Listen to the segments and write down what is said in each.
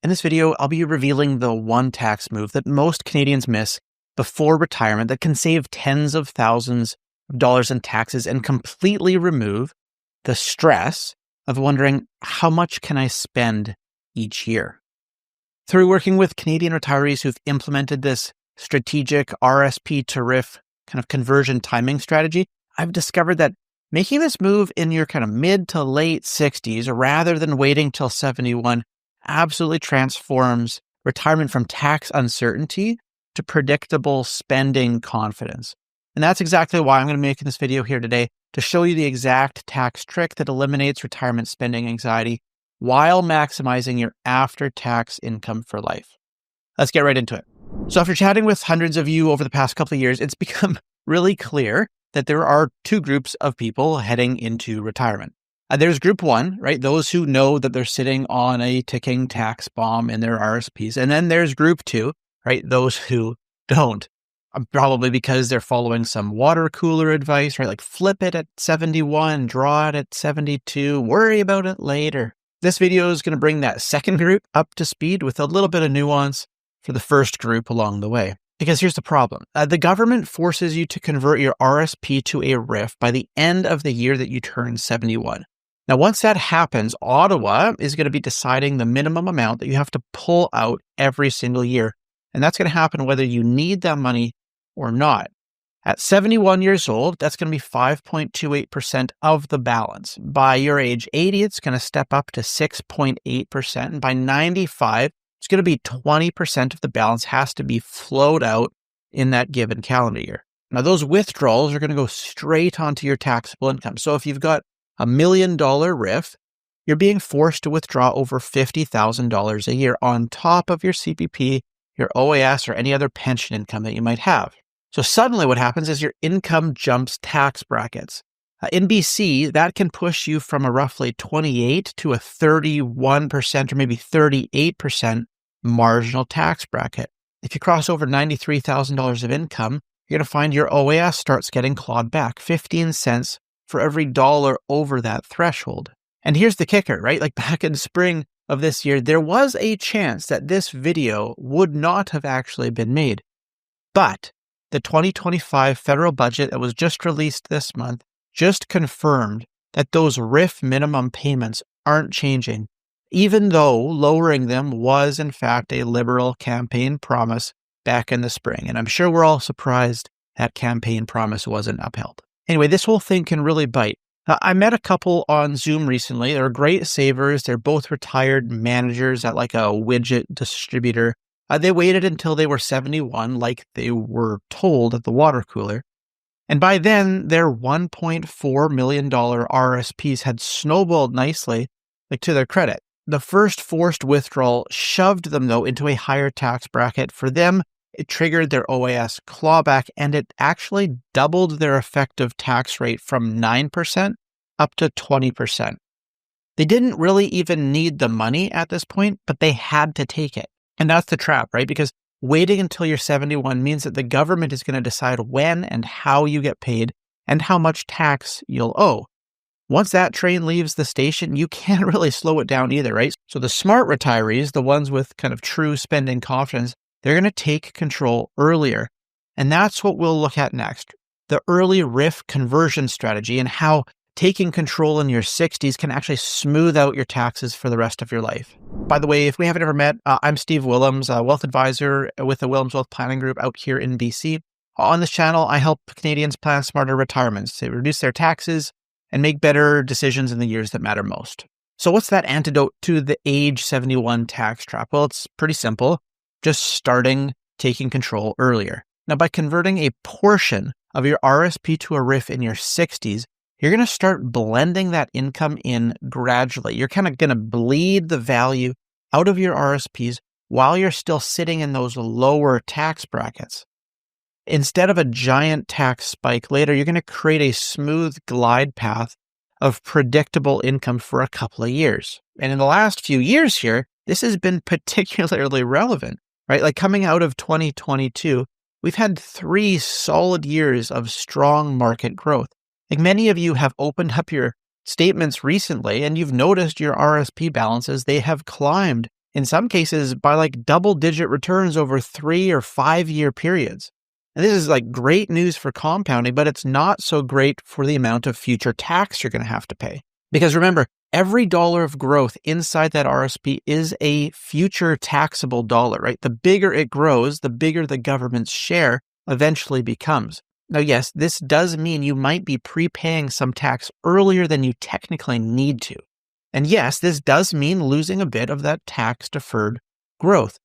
In this video, I'll be revealing the one tax move that most Canadians miss before retirement that can save tens of thousands of dollars in taxes and completely remove the stress of wondering, how much can I spend each year? Through working with Canadian retirees who've implemented this strategic RSP to RRIF kind of conversion timing strategy, I've discovered that making this move in your kind of mid to late 60s rather than waiting till 71 absolutely transforms retirement from tax uncertainty to predictable spending confidence. And that's exactly why I'm going to be making this video here today, to show you the exact tax trick that eliminates retirement spending anxiety while maximizing your after-tax income for life. Let's get right into it. So after chatting with hundreds of you over the past couple of years, it's become really clear that there are two groups of people heading into retirement. There's group one, right? Those who know that they're sitting on a ticking tax bomb in their RSPs. And then there's group two, right? Those who don't. Probably because they're following some water cooler advice, right? Like flip it at 71, draw it at 72, worry about it later. This video is going to bring that second group up to speed with a little bit of nuance for the first group along the way. Because here's the problem. The government forces you to convert your RSP to a RRIF by the end of the year that you turn 71. Now, once that happens, Ottawa is going to be deciding the minimum amount that you have to pull out every single year. And that's going to happen whether you need that money or not. At 71 years old, that's going to be 5.28% of the balance. By your age 80, it's going to step up to 6.8%. And by 95, it's going to be 20% of the balance has to be flowed out in that given calendar year. Now, those withdrawals are going to go straight onto your taxable income. So if you've got $1 million RRIF, you're being forced to withdraw over $50,000 a year on top of your CPP, your OAS, or any other pension income that you might have. So suddenly what happens is your income jumps tax brackets. In BC, that can push you from a roughly 28 to a 31% or maybe 38% marginal tax bracket. If you cross over $93,000 of income, you're going to find your OAS starts getting clawed back 15 cents for every dollar over that threshold. And here's the kicker, right? Like back in spring of this year, there was a chance that this video would not have actually been made. But the 2025 federal budget that was just released this month just confirmed that those RRIF minimum payments aren't changing, even though lowering them was in fact a Liberal campaign promise back in the spring. And I'm sure we're all surprised that campaign promise wasn't upheld. Anyway, this whole thing can really bite. I met a couple on Zoom recently. They're great savers. They're both retired managers at like a widget distributor. They waited until they were 71, like they were told at the water cooler. And by then, their $1.4 million RSPs had snowballed nicely, like to their credit. The first forced withdrawal shoved them, though, into a higher tax bracket. For them, it triggered their OAS clawback, and it actually doubled their effective tax rate from 9% up to 20%. They didn't really even need the money at this point, but they had to take it. And that's the trap, right? Because waiting until you're 71 means that the government is going to decide when and how you get paid and how much tax you'll owe. Once that train leaves the station, you can't really slow it down either, right? So the smart retirees, the ones with kind of true spending confidence, they're going to take control earlier. And that's what we'll look at next. The early RRIF conversion strategy and how taking control in your 60s can actually smooth out your taxes for the rest of your life. By the way, if we haven't ever met, I'm Steve Willems, a wealth advisor with the Willems Wealth Planning Group out here in BC. On this channel, I help Canadians plan smarter retirements to reduce their taxes and make better decisions in the years that matter most. So what's that antidote to the age 71 tax trap? Well, it's pretty simple. Just starting taking control earlier. Now, by converting a portion of your RSP to a RRIF in your 60s, you're going to start blending that income in gradually. You're kind of going to bleed the value out of your RSPs while you're still sitting in those lower tax brackets. Instead of a giant tax spike later, you're going to create a smooth glide path of predictable income for a couple of years. And in the last few years here, this has been particularly relevant, right? Like coming out of 2022, we've had 3 solid years of strong market growth. Like many of you have opened up your statements recently and you've noticed your RSP balances, they have climbed in some cases by like double-digit returns over 3 or 5-year periods. And this is like great news for compounding, but it's not so great for the amount of future tax you're going to have to pay. Because remember, every dollar of growth inside that RSP is a future taxable dollar, right? The bigger it grows, the bigger the government's share eventually becomes. Now, yes, this does mean you might be prepaying some tax earlier than you technically need to. And yes, this does mean losing a bit of that tax-deferred growth.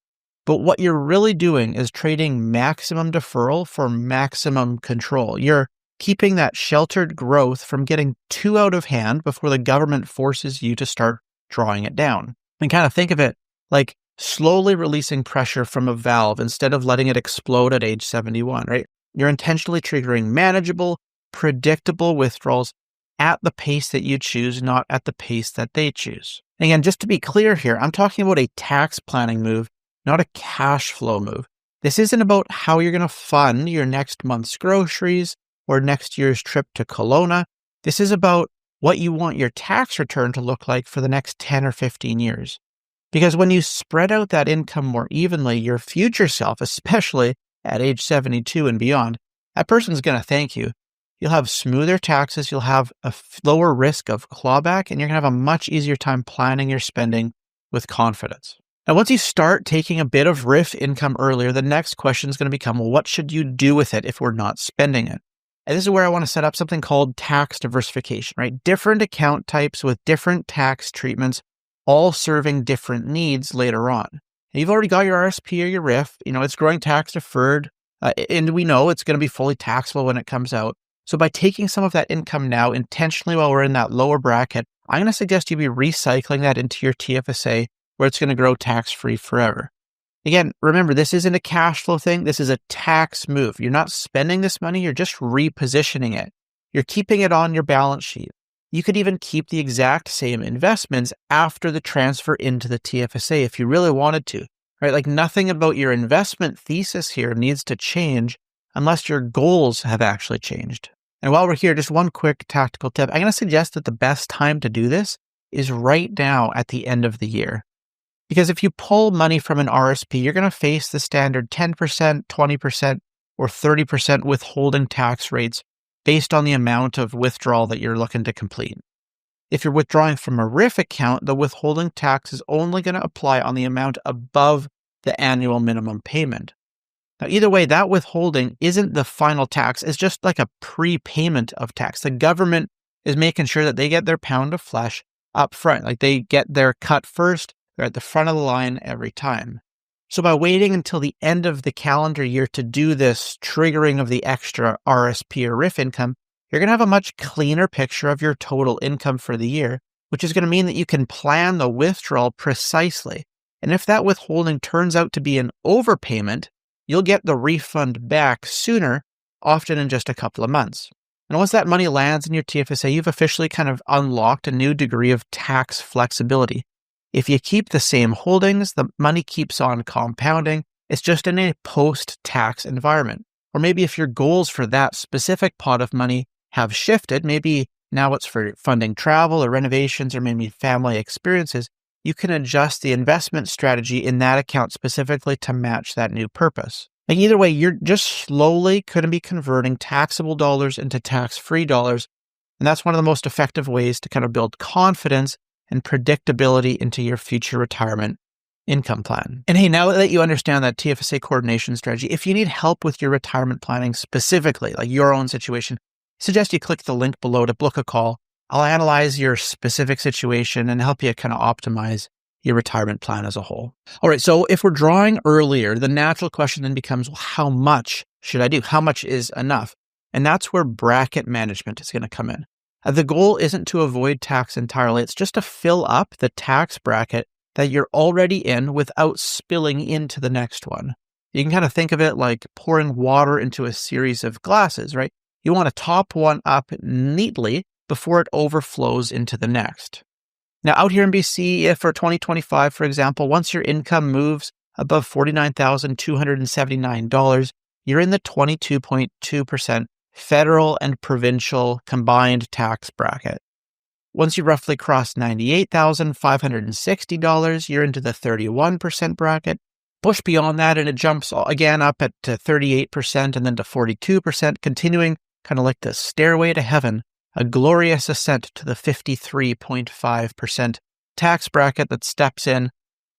But what you're really doing is trading maximum deferral for maximum control. You're keeping that sheltered growth from getting too out of hand before the government forces you to start drawing it down. And kind of think of it like slowly releasing pressure from a valve instead of letting it explode at age 71, right? You're intentionally triggering manageable, predictable withdrawals at the pace that you choose, not at the pace that they choose. And again, just to be clear here, I'm talking about a tax planning move, not a cash flow move. This isn't about how you're going to fund your next month's groceries or next year's trip to Kelowna. This is about what you want your tax return to look like for the next 10 or 15 years. Because when you spread out that income more evenly, your future self, especially at age 72 and beyond, that person's going to thank you. You'll have smoother taxes, you'll have a lower risk of clawback, and you're going to have a much easier time planning your spending with confidence. Now, once you start taking a bit of RRIF income earlier, the next question is going to become, well, what should you do with it if we're not spending it? And this is where I want to set up something called tax diversification, right? Different account types with different tax treatments, all serving different needs later on. Now, you've already got your RSP or your RRIF, it's growing tax deferred, and we know it's going to be fully taxable when it comes out. So by taking some of that income now intentionally while we're in that lower bracket, I'm going to suggest you be recycling that into your TFSA where it's going to grow tax-free forever. Again, remember, this isn't a cash flow thing. This is a tax move. You're not spending this money. You're just repositioning it. You're keeping it on your balance sheet. You could even keep the exact same investments after the transfer into the TFSA if you really wanted to, right? Like nothing about your investment thesis here needs to change unless your goals have actually changed. And while we're here, just one quick tactical tip. I'm going to suggest that the best time to do this is right now at the end of the year. Because if you pull money from an RSP, you're going to face the standard 10%, 20%, or 30% withholding tax rates based on the amount of withdrawal that you're looking to complete. If you're withdrawing from a RRIF account, the withholding tax is only going to apply on the amount above the annual minimum payment. Now, either way, that withholding isn't the final tax. It's just like a prepayment of tax. The government is making sure that they get their pound of flesh up front. Like they get their cut first. They're at the front of the line every time. So by waiting until the end of the calendar year to do this triggering of the extra RSP or RRIF income, you're going to have a much cleaner picture of your total income for the year, which is going to mean that you can plan the withdrawal precisely. And if that withholding turns out to be an overpayment, you'll get the refund back sooner, often in just a couple of months. And once that money lands in your TFSA, you've officially kind of unlocked a new degree of tax flexibility. If you keep the same holdings, the money keeps on compounding. It's just in a post-tax environment. Or maybe if your goals for that specific pot of money have shifted, maybe now it's for funding travel or renovations or maybe family experiences, you can adjust the investment strategy in that account specifically to match that new purpose. Like either way, you're just slowly going to be converting taxable dollars into tax-free dollars. And that's one of the most effective ways to kind of build confidence and predictability into your future retirement income plan. And hey, now that you understand that TFSA coordination strategy, if you need help with your retirement planning specifically, like your own situation, I suggest you click the link below to book a call. I'll analyze your specific situation and help you kind of optimize your retirement plan as a whole. All right, so if we're drawing earlier, the natural question then becomes, well, how much should I do? How much is enough? And that's where bracket management is going to come in. The goal isn't to avoid tax entirely. It's just to fill up the tax bracket that you're already in without spilling into the next one. You can kind of think of it like pouring water into a series of glasses, right? You want to top one up neatly before it overflows into the next. Now, out here in BC, if for 2025, for example, once your income moves above $49,279, you're in the 22.2% federal and provincial combined tax bracket. Once you roughly cross $98,560, you're into the 31% bracket. Push beyond that and it jumps again up at to 38% and then to 42%, continuing kind of like the stairway to heaven, a glorious ascent to the 53.5% tax bracket that steps in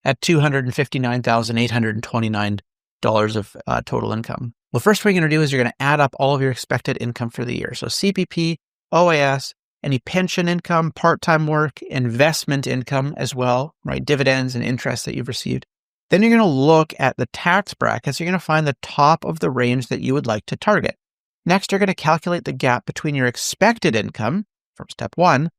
at $259,829 of total income. Well, first what you're going to do is you're going to add up all of your expected income for the year. So CPP, OAS, any pension income, part-time work, investment income as well, right? Dividends and interest that you've received. Then you're going to look at the tax brackets. You're going to find the top of the range that you would like to target. Next, you're going to calculate the gap between your expected income from step one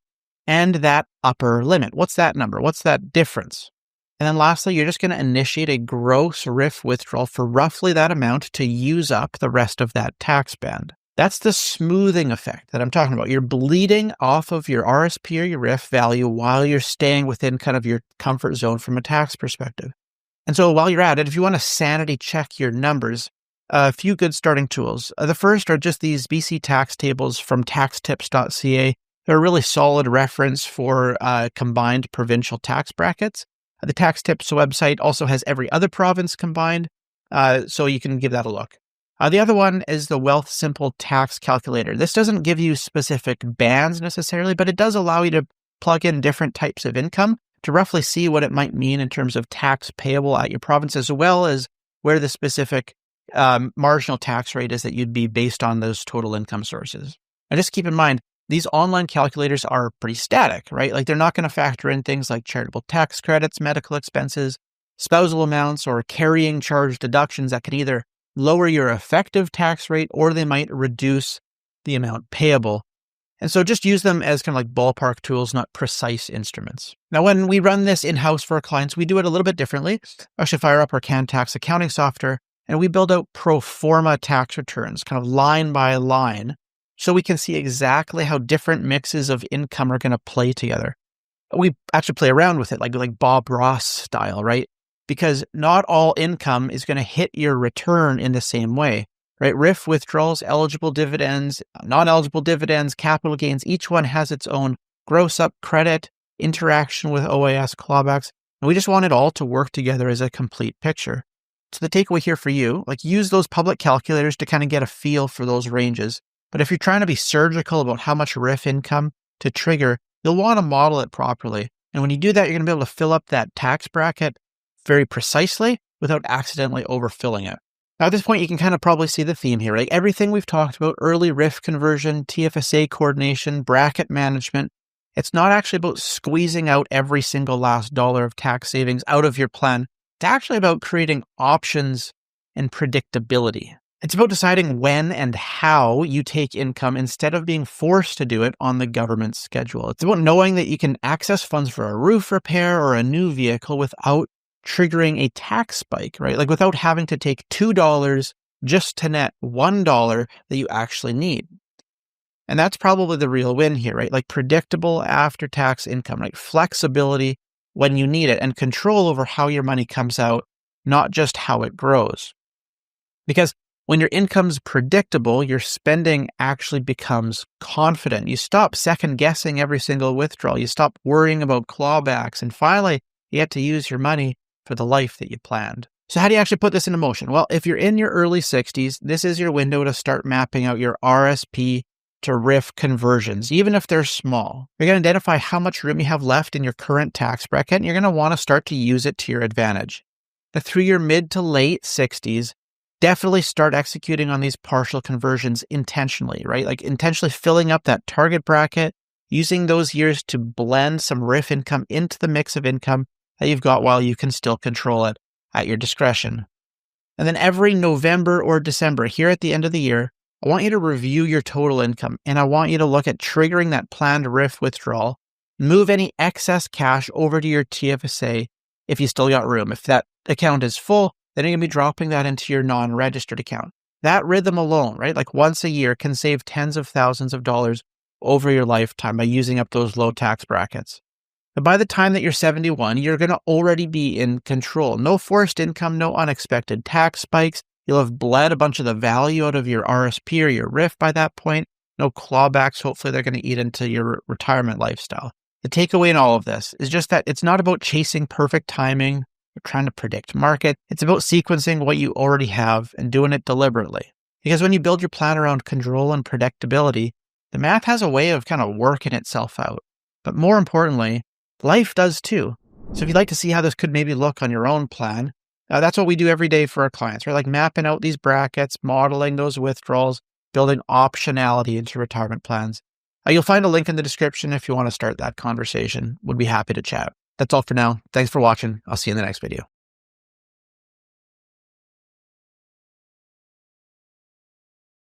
and that upper limit. What's that number? What's that difference? And then lastly, you're just going to initiate a gross RRIF withdrawal for roughly that amount to use up the rest of that tax band. That's the smoothing effect that I'm talking about. You're bleeding off of your RSP or your RRIF value while you're staying within kind of your comfort zone from a tax perspective. And so while you're at it, if you want to sanity check your numbers, a few good starting tools. The first are just these BC tax tables from taxtips.ca. They're a really solid reference for combined provincial tax brackets. The Tax Tips website also has every other province combined, so you can give that a look. The other one is the Wealth Simple Tax Calculator. This doesn't give you specific bands necessarily, but it does allow you to plug in different types of income to roughly see what it might mean in terms of tax payable at your province, as well as where the specific marginal tax rate is that you'd be based on those total income sources. And just keep in mind, these online calculators are pretty static, right? Like they're not going to factor in things like charitable tax credits, medical expenses, spousal amounts, or carrying charge deductions that could either lower your effective tax rate or they might reduce the amount payable. And so just use them as kind of like ballpark tools, not precise instruments. Now, when we run this in-house for our clients, we do it a little bit differently. I actually fire up our CanTax accounting software and we build out pro forma tax returns, kind of line by line, so we can see exactly how different mixes of income are going to play together. We actually play around with it like Bob Ross style, right? Because not all income is going to hit your return in the same way, right? RRIF withdrawals, eligible dividends, non-eligible dividends, capital gains, each one has its own gross up credit, interaction with OAS clawbacks, and we just want it all to work together as a complete picture. So the takeaway here for you, like use those public calculators to kind of get a feel for those ranges. But if you're trying to be surgical about how much RRIF income to trigger, you'll want to model it properly. And when you do that, you're going to be able to fill up that tax bracket very precisely without accidentally overfilling it. Now, at this point, you can kind of probably see the theme here, right? Everything we've talked about, early RRIF conversion, TFSA coordination, bracket management, it's not actually about squeezing out every single last dollar of tax savings out of your plan. It's actually about creating options and predictability. It's about deciding when and how you take income instead of being forced to do it on the government schedule. It's about knowing that you can access funds for a roof repair or a new vehicle without triggering a tax spike, right? Like without having to take $2 just to net $1 that you actually need. And that's probably the real win here, right? Like predictable after-tax income, right? Flexibility when you need it and control over how your money comes out, not just how it grows. Because when your income's predictable, your spending actually becomes confident. You stop second guessing every single withdrawal. You stop worrying about clawbacks. And finally, you get to use your money for the life that you planned. So how do you actually put this into motion? Well, if you're in your early 60s, this is your window to start mapping out your RSP to RRIF conversions, even if they're small. You're going to identify how much room you have left in your current tax bracket, and you're going to want to start to use it to your advantage. Now, through your mid to late 60s, definitely start executing on these partial conversions intentionally, right? Like intentionally filling up that target bracket, using those years to blend some RRIF income into the mix of income that you've got while you can still control it at your discretion. And then every November or December, here at the end of the year, I want you to review your total income and I want you to look at triggering that planned RRIF withdrawal, move any excess cash over to your TFSA if you still got room. If that account is full, then you're going to be dropping that into your non-registered account. That rhythm alone, right? Like once a year can save tens of thousands of dollars over your lifetime by using up those low tax brackets. But by the time that you're 71, you're going to already be in control. No forced income, no unexpected tax spikes. You'll have bled a bunch of the value out of your RSP or your RRIF by that point. no clawbacks. Hopefully they're going to eat into your retirement lifestyle. The takeaway in all of this is just that it's not about chasing perfect timing or trying to predict market. It's about sequencing what you already have and doing it deliberately. Because when you build your plan around control and predictability, the math has a way of kind of working itself out. But more importantly, life does too. So if you'd like to see how this could maybe look on your own plan, that's what we do every day for our clients, right? Like mapping out these brackets, modeling those withdrawals, building optionality into retirement plans. You'll find a link in the description if you want to start that conversation. Would be happy to chat. That's all for now. Thanks for watching. I'll see you in the next video.